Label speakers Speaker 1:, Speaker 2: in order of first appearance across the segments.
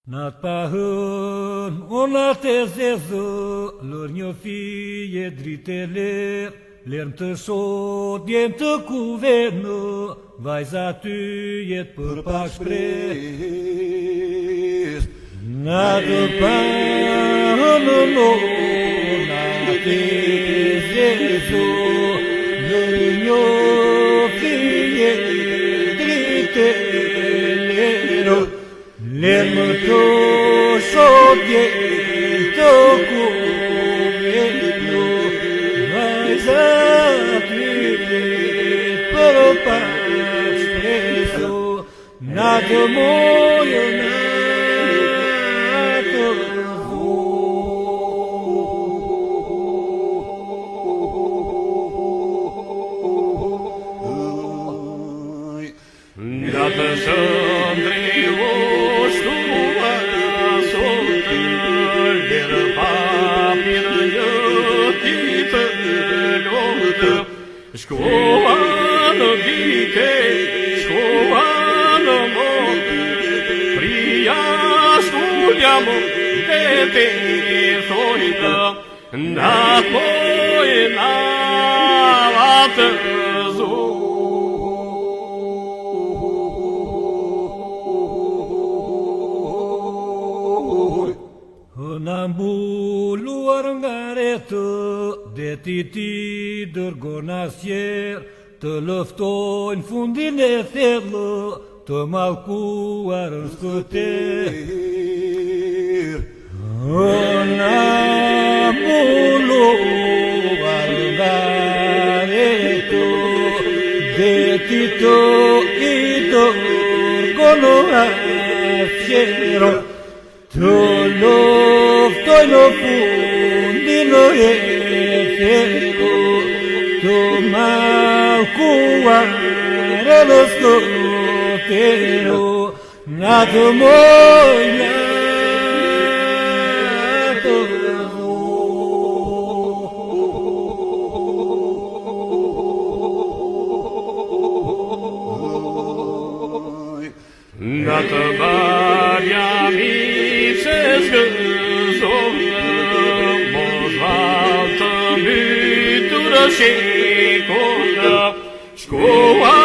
Speaker 1: Në të pahën, unë atë e zezë, lër një fije dritë e lerë, lërëm të sot, jem të kuvenë, vajza ty jetë për pak shpresë. Në të pahën, unë atë e zezë, lër një fije dritë e lerë, lërëm të sot jetë të kuvenë, vajza ty për pak shpresë. Natë mojë, natë
Speaker 2: Natë shëndri ushtua sotë, lërë papin një ditë lotë. Shkova në dike, shkova në motë, prija shkuljamo dhe te thojta, natë mojë natë zotë.
Speaker 1: Në mbuluar nga retë, deti ti dërgon asjer, të lëftojnë fundin e thellë, të mallkuar në skëter. Në mbuluar nga retë, deti të i dërgon asjer, të luftoj në fundin e thellë, të mallkuar në skëter. Natë mojë, natë
Speaker 2: Natë barja mi që zgëzohë, mos valë të mbytur shikonë. Shkova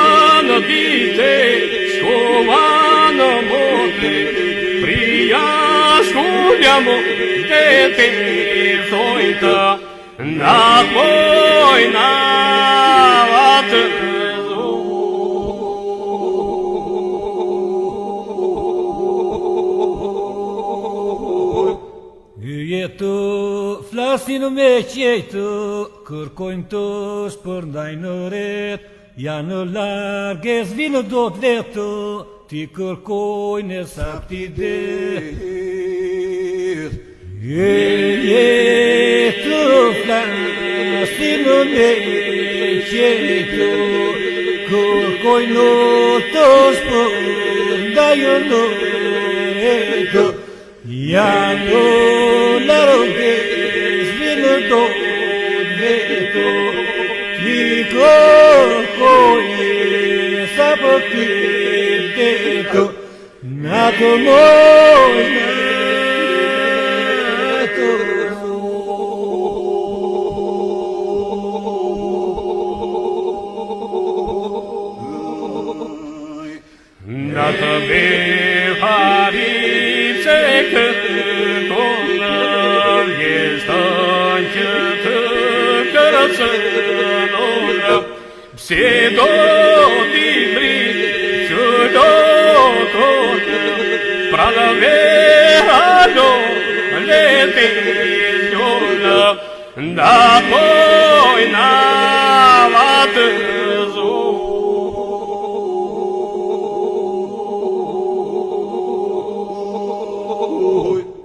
Speaker 2: në dite, shkova në motë, prija shkuljamo dhe te thojta, natë mojë natë
Speaker 1: Jetë flasin me qejtë, kërkojnë të shpërndajnë në retë, janë në largës vinë do të vetë, ti kërkojnë e sapti detë. Jetë flasin me qejtë, kërkojnë të shpërndajnë në retë, janë largës vinë do të vetë, ti kërkojnë sa për ti detë. Natë mojë, natë
Speaker 2: natë beharit se kërkonë, vjeshtën që të kërcënonë, pse do t'i mritë që do tonë, pra në vehalo le t'i zjonë, natë mojë natë